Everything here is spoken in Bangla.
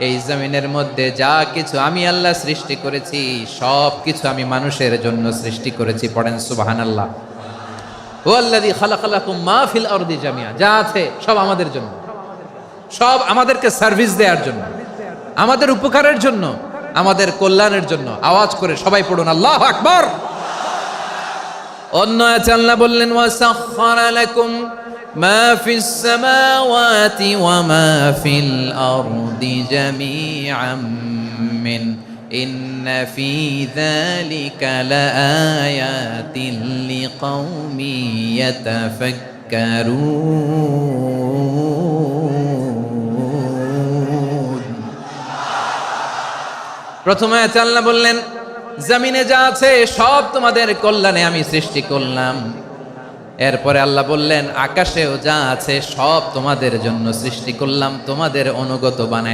এই জমিনের মধ্যে যা কিছু আমি আল্লাহ সৃষ্টি করেছি সব কিছু আমি মানুষের জন্য সৃষ্টি করেছি। পড়েন সুবহানাল্লাহ। ওয়াল্লাযী খালাকালাকুম মা ফিল আরদি জামিআ, যা আছে সব আমাদের জন্য, সব আমাদেরকে সার্ভিস দেওয়ার জন্য, আমাদের উপকারের জন্য, আমাদের কল্যাণের জন্য। আওয়াজ করে সবাই পড়ুন আল্লাহু আকবার। অন্য আয়াতে আল্লাহ বললেন ওয়াসাখখারা লাকুম মা ফিস সামাওয়াতি ওয়া মা ফিল আরদি জামিআম মিন ইন্না ফি যালিকা লাআয়াতিন লিকাউমি ইয়াতাফাক্কারুন। প্রথম আয়াতে আল্লাহ বললেন জমিনে যা আছে সব তোমাদের কল্যাণে আমি সৃষ্টি করলাম। এরপরে আল্লাহ বললেন আকাশেও যা আছে সব তোমাদের জন্য সৃষ্টি করলাম, তোমাদের অনুগত বানায়